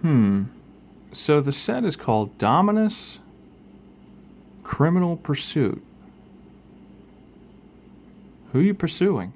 So the set is called Dominus Criminal Pursuit. Who are you pursuing?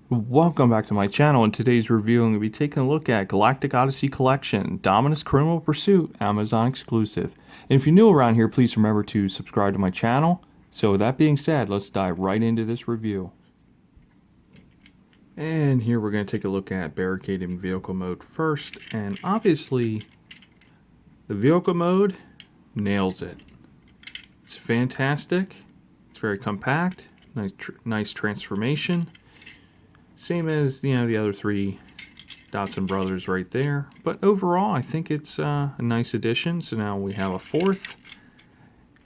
Welcome back to my channel. In today's review, I'm going to be taking a look at Galactic Odyssey Collection, Dominus Criminal Pursuit, Amazon exclusive. And if you're new around here, please remember to subscribe to my channel. So with that being said, let's dive right into this review. And here we're going to take a look at Barricade in vehicle mode first. And obviously, the vehicle mode nails it. It's fantastic. It's very compact. Nice transformation. Same as, the other three Dotson brothers right there. But overall, I think it's a nice addition. So now we have a fourth.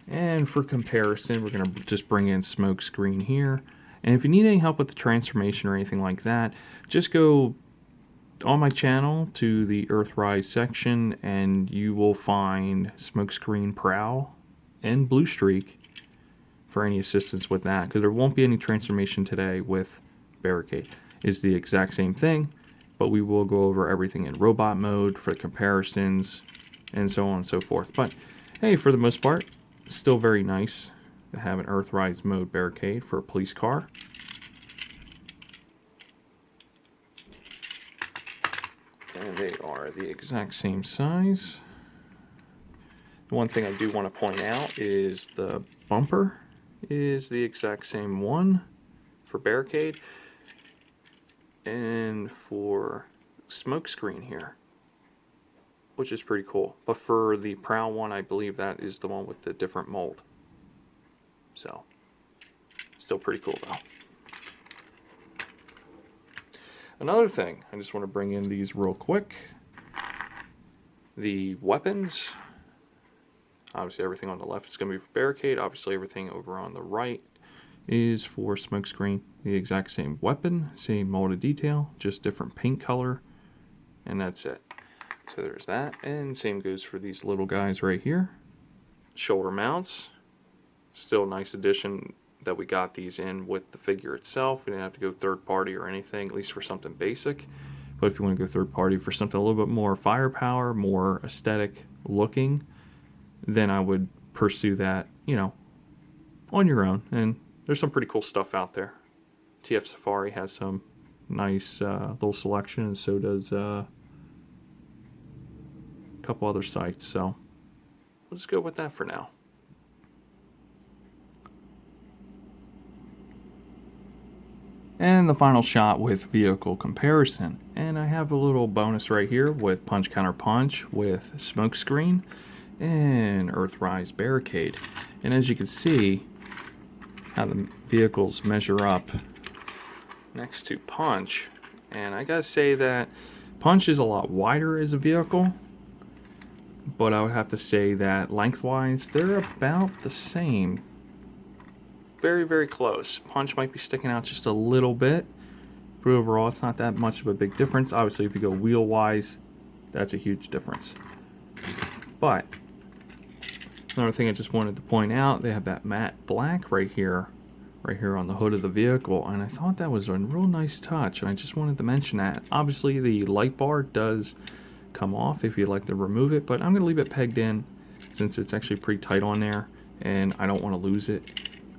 And for comparison, we're going to just bring in Smokescreen here. And if you need any help with the transformation or anything like that, just go on my channel to the Earthrise section and you will find Smokescreen Prowl and Blue Streak for any assistance with that. Because there won't be any transformation today with Barricade. Is the exact same thing, but we will go over everything in robot mode for comparisons and so on and so forth. But hey, for the most part, it's still very nice to have an Earthrise mode Barricade for a police car. And they are the exact same size. The one thing I do want to point out is the bumper is the exact same one for Barricade and for Smokescreen here, which is pretty cool. But for the Prowl one, I believe that is the one with the different mold. So, still pretty cool though. Another thing, I just want to bring in these real quick. The weapons. Obviously everything on the left is going to be for Barricade. Obviously everything over on the right is for Smokescreen. The exact same weapon, same molded detail, just different paint color, and that's it. So there's that, and same goes for these little guys right here. Shoulder mounts, still a nice addition that we got these in with the figure itself. We didn't have to go third party or anything, at least for something basic. But if you want to go third party for something a little bit more firepower, more aesthetic looking, then I would pursue that, on your own. And there's some pretty cool stuff out there. TF Safari has some nice little selection, and so does a couple other sites. So we'll just go with that for now. And the final shot with vehicle comparison. And I have a little bonus right here with Punch Counterpunch with Smokescreen and Earthrise Barricade. And as you can see, how the vehicles measure up next to Punch. And I gotta say that Punch is a lot wider as a vehicle, but I would have to say that lengthwise, they're about the same. Very, very close. Punch might be sticking out just a little bit, but overall it's not that much of a big difference. Obviously if you go wheel wise, that's a huge difference. But another thing I just wanted to point out, they have that matte black right here on the hood of the vehicle, and I thought that was a real nice touch, and I just wanted to mention that. Obviously the light bar does come off if you'd like to remove it, but I'm going to leave it pegged in since it's actually pretty tight on there, and I don't want to lose it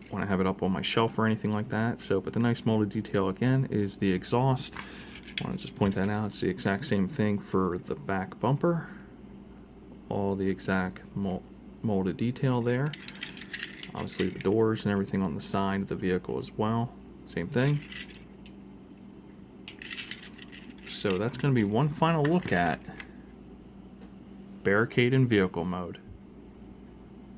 when I have it up on my shelf or anything like that. So, but the nice molded detail again is the exhaust. I want to just point that out. It's the exact same thing for the back bumper. All the exact molded detail there. Obviously the doors and everything on the side of the vehicle as well. Same thing. So that's going to be one final look at Barricade in vehicle mode.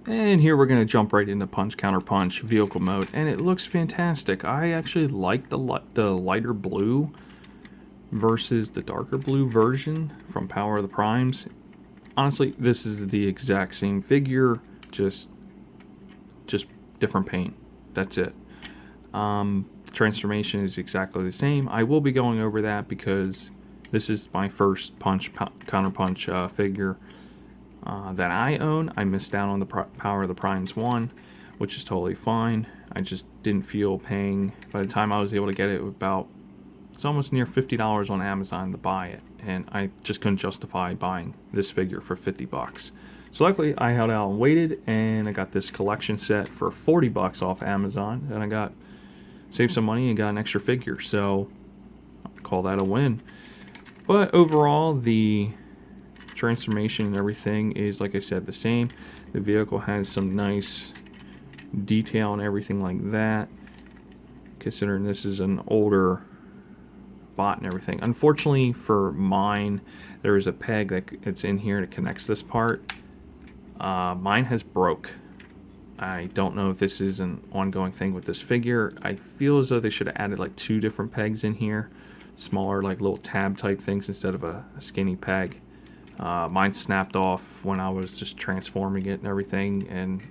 And here we're going to jump right into Punch Counterpunch vehicle mode, and it looks fantastic. I actually like the lighter blue versus the darker blue version from Power of the Primes. Honestly, this is the exact same figure, just different paint. That's it. The transformation is exactly the same. I will be going over that because this is my first Punch Counterpunch figure, that I own. I missed out on the Power of the Primes 1, which is totally fine. I just didn't feel paying. By the time I was able to get it, it's almost near $50 on Amazon to buy it, and I just couldn't justify buying this figure for 50 bucks. So luckily I held out and waited, and I got this collection set for 40 bucks off Amazon, and I saved some money and got an extra figure, so I'd call that a win. But overall, the transformation and everything is, like I said, the same. The vehicle has some nice detail and everything like that, considering this is an older bot and everything. Unfortunately for mine, there is a peg that's in here that connects this part. Mine has broke. I don't know if this is an ongoing thing with this figure. I feel as though they should have added like 2 different pegs in here, smaller, like little tab type things instead of a skinny peg. Mine snapped off when I was just transforming it and everything, and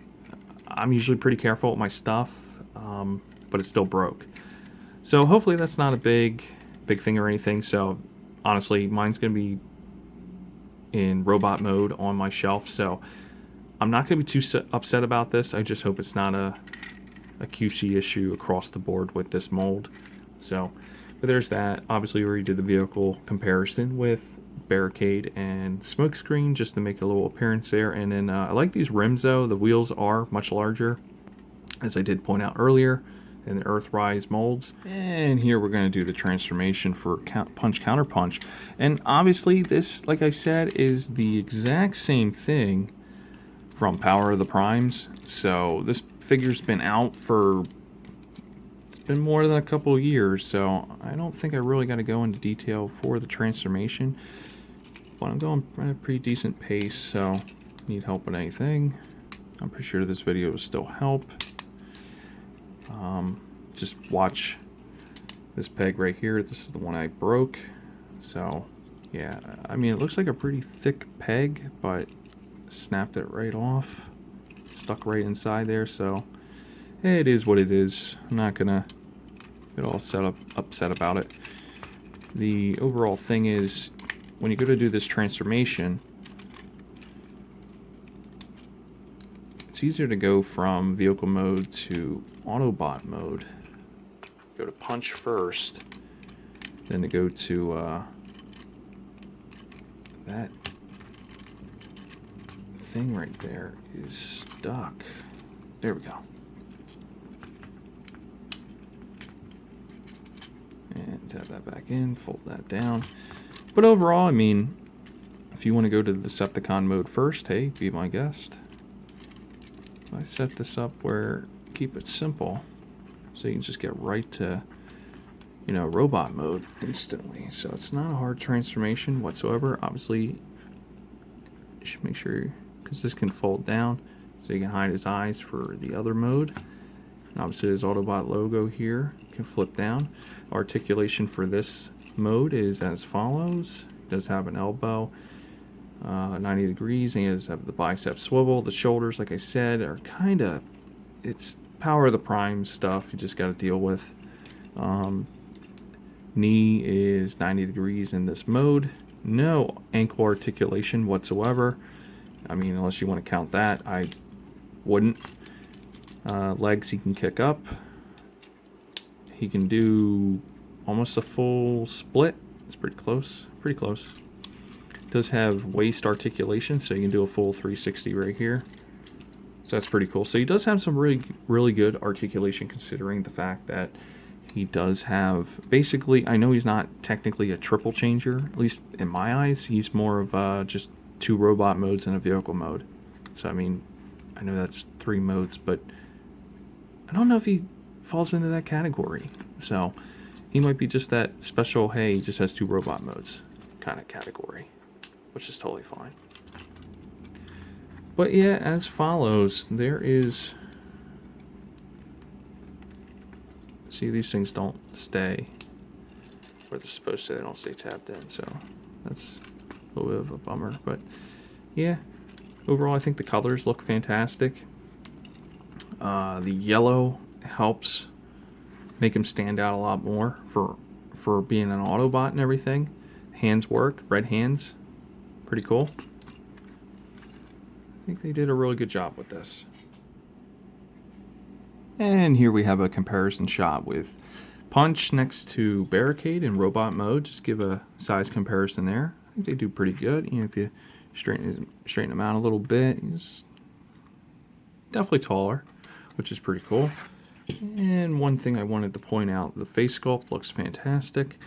I'm usually pretty careful with my stuff, but it still broke. So hopefully that's not a big thing or anything. So honestly, mine's gonna be in robot mode on my shelf, so I'm not gonna be too upset about this. I just hope it's not a QC issue across the board with this mold. So, but there's that. Obviously, we already did the vehicle comparison with Barricade and Smokescreen just to make a little appearance there. And then I like these rims though. The wheels are much larger, as I did point out earlier, in the Earthrise molds. And here we're going to do the transformation for Punch Counterpunch. And obviously this, like I said, is the exact same thing from Power of the Primes. So this figure's been out for, it's been more than a couple of years, so I don't think I really got to go into detail for the transformation. But I'm going at a pretty decent pace, so need help with anything, I'm pretty sure this video will still help. Just watch this peg right here. This is the one I broke. So yeah, I mean, it looks like a pretty thick peg, but snapped it right off, stuck right inside there. So it is what it is. I'm not gonna get all upset about it. The overall thing is, when you go to do this transformation, it's easier to go from vehicle mode to Autobot mode. Go to punch first, then to go to that thing right there is stuck. There we go. And tap that back in, fold that down. But overall, I mean, if you want to go to the Decepticon mode first, hey, be my guest. I set this up where keep it simple, so you can just get right to, you know, robot mode instantly. So it's not a hard transformation whatsoever. Obviously, you should make sure, because this can fold down, so you can hide his eyes for the other mode. And obviously, his Autobot logo here can flip down. Articulation for this mode is as follows. It does have an elbow, 90 degrees, and he does have the bicep swivel. The shoulders, like I said, are kind of, it's Power of the Prime stuff you just got to deal with. Knee is 90 degrees in this mode. No ankle articulation whatsoever. I mean, unless you want to count that, I wouldn't. Legs he can kick up. He can do almost a full split. It's pretty close. Pretty close. Does have waist articulation, so you can do a full 360 right here. So that's pretty cool. So he does have some really good articulation, considering the fact that he does have, basically, I know he's not technically a triple changer, at least in my eyes. He's more of just 2 robot modes and a vehicle mode. So I mean, I know that's 3 modes, but I don't know if he falls into that category. So he might be just that special, hey, he just has 2 robot modes kind of category, which is totally fine. But yeah, as follows, there is, see, these things don't stay where they're supposed to. They don't stay tapped in, so that's a little bit of a bummer. But yeah, overall I think the colors look fantastic. The yellow helps make him stand out a lot more for being an Autobot and everything. Hands work, red hands, pretty cool. I think they did a really good job with this. And here we have a comparison shot with Punch next to Barricade in robot mode. Just give a size comparison there. I think they do pretty good. You know, if you straighten them out a little bit, he's definitely taller, which is pretty cool. And one thing I wanted to point out, the face sculpt looks fantastic.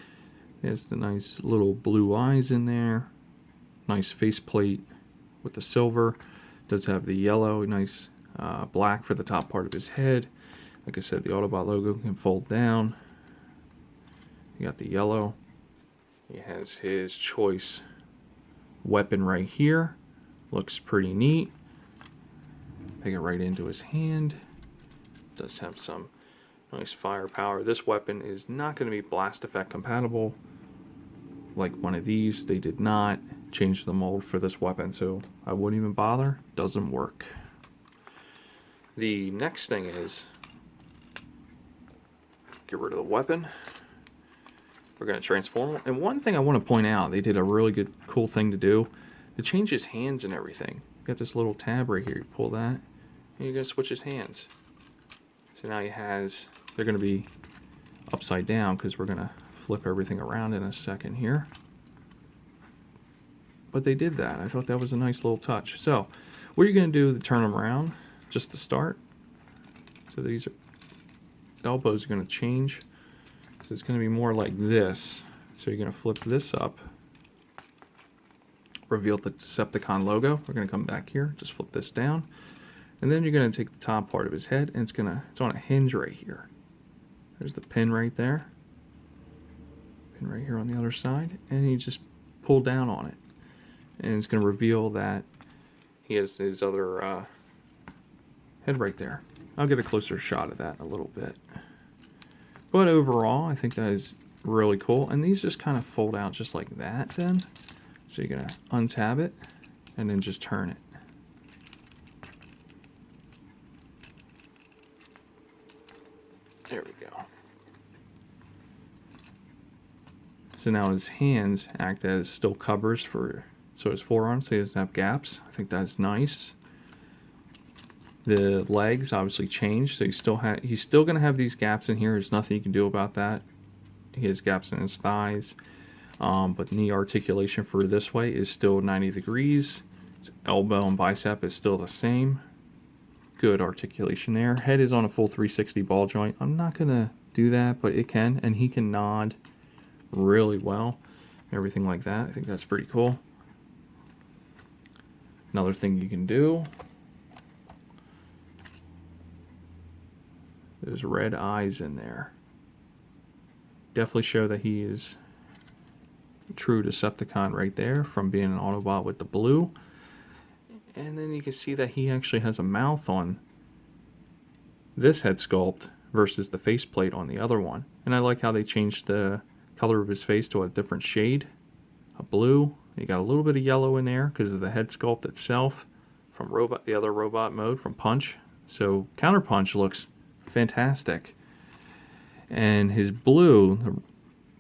There's the nice little blue eyes in there. Nice faceplate with the silver. Does have the yellow, nice black for the top part of his head. Like I said, the Autobot logo can fold down. You got the yellow. He has his choice weapon right here. Looks pretty neat. Take it right into his hand. Does have some nice firepower. This weapon is not going to be blast effect compatible. Like one of these, they did not change the mold for this weapon, so I wouldn't even bother. Doesn't work. The next thing is get rid of the weapon. We're going to transform him. And one thing I want to point out, they did a really good, cool thing to do. To change his hands and everything. You got this little tab right here. You pull that, and you're going to switch his hands. So now he has, they're going to be upside down because we're going to flip everything around in a second here. But they did that. I thought that was a nice little touch. So what are you going to do to turn them around? Just to start. So these are, elbows are going to change. So it's going to be more like this. So you're going to flip this up. Reveal the Decepticon logo. We're going to come back here. Just flip this down. And then you're going to take the top part of his head, and it's on a hinge right here. There's the pin right there. Pin right here on the other side. And you just pull down on it. And it's going to reveal that he has his other head right there. I'll get a closer shot of that in a little bit. But overall, I think that is really cool. And these just kind of fold out just like that then. So you're going to untab it and then just turn it. There we go. So now his hands act as still covers for, so his forearms, so he doesn't have gaps. I think that's nice. The legs obviously changed, so he's still going to have these gaps in here. There's nothing you can do about that. He has gaps in his thighs. But knee articulation for this way is still 90 degrees. His elbow and bicep is still the same. Good articulation there. Head is on a full 360 ball joint. I'm not going to do that, but it can. And he can nod really well. Everything like that. I think that's pretty cool. Another thing you can do. There's red eyes in there. Definitely show that he is true Decepticon right there from being an Autobot with the blue. And then you can see that he actually has a mouth on this head sculpt versus the faceplate on the other one. And I like how they changed the color of his face to a different shade, a blue. You got a little bit of yellow in there because of the head sculpt itself from the other robot mode from Punch. So Counterpunch looks fantastic. And his blue,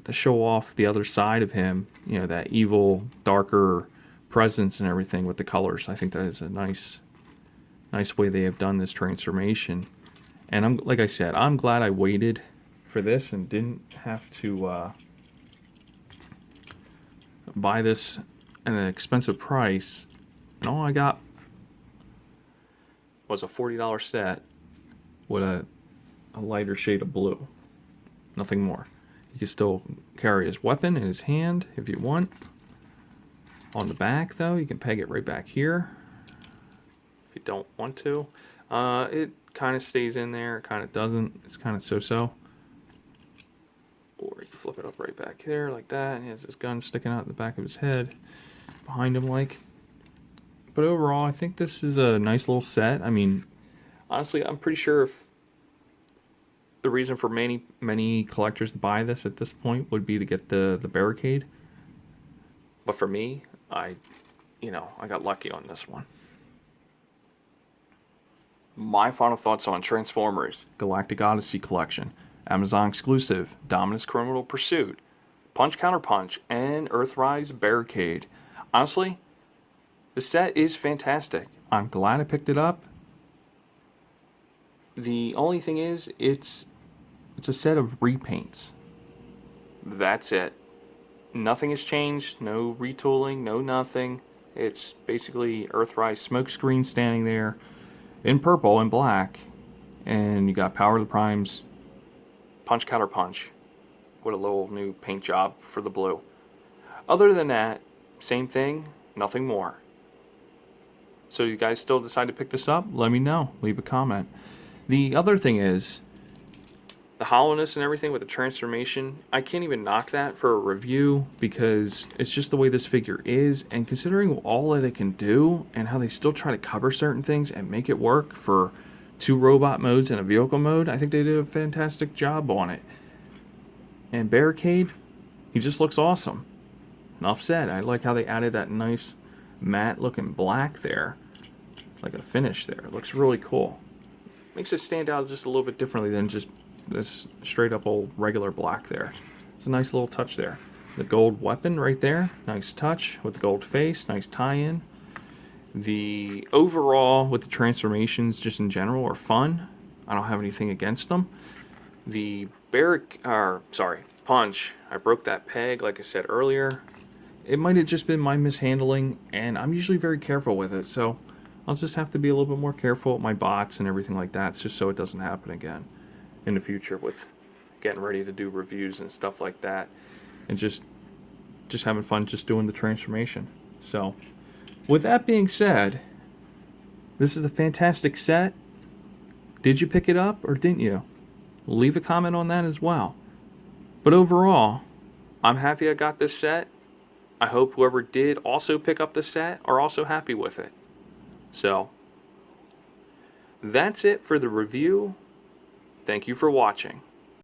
to show off the other side of him, you know, that evil, darker presence and everything with the colors. I think that is a nice way they have done this transformation. And like I said, I'm glad I waited for this and didn't have to buy this at an expensive price. And all I got was a $40 set with a lighter shade of blue. Nothing more. You can still carry his weapon in his hand if you want. On the back, though, you can peg it right back here if you don't want to. It kind of stays in there. It kind of doesn't. It's kind of so-so. Or you can flip it up right back there like that. He has his gun sticking out the back of his head behind him like. But overall, I think this is a nice little set. I mean, honestly, I'm pretty sure if the reason for many collectors to buy this at this point would be to get the Barricade. But for me, I got lucky on this one. My final thoughts on Transformers Galactic Odyssey Collection, Amazon exclusive, Dominus Criminal Pursuit, Punch Counterpunch, and Earthrise Barricade. Honestly, The set is fantastic. I'm glad I picked it up. The only thing is, it's a set of repaints. That's it. Nothing has changed, no retooling, no nothing. It's basically Earthrise smokescreen standing there in purple and black. And you got Power of the Primes, Punch Counterpunch. What a little new paint job for the blue. Other than that, same thing, nothing more. So you guys still decide to pick this up? Let me know. Leave a comment. The other thing is, the hollowness and everything with the transformation, I can't even knock that for a review because it's just the way this figure is, and considering all that it can do and how they still try to cover certain things and make it work for 2 robot modes and a vehicle mode, I think they did a fantastic job on it. And Barricade, he just looks awesome. Enough said. I like how they added that nice matte looking black there, like a finish there. It looks really cool. Makes it stand out just a little bit differently than just this straight up old regular black there. It's a nice little touch there. The gold weapon right there, nice touch with the gold face, nice tie-in. The overall with the transformations just in general are fun. I don't have anything against them. The punch, I broke that peg like I said earlier. It might have just been my mishandling, and I'm usually very careful with it, so I'll just have to be a little bit more careful with my bots and everything like that, just so it doesn't happen again in the future with getting ready to do reviews and stuff like that, and just having fun just doing the transformation. So with that being said, this is a fantastic set. Did you pick it up or didn't you? Leave a comment on that as well. But overall, I'm happy I got this set. I hope whoever did also pick up the set are also happy with it. So that's it for the review. Thank you for watching.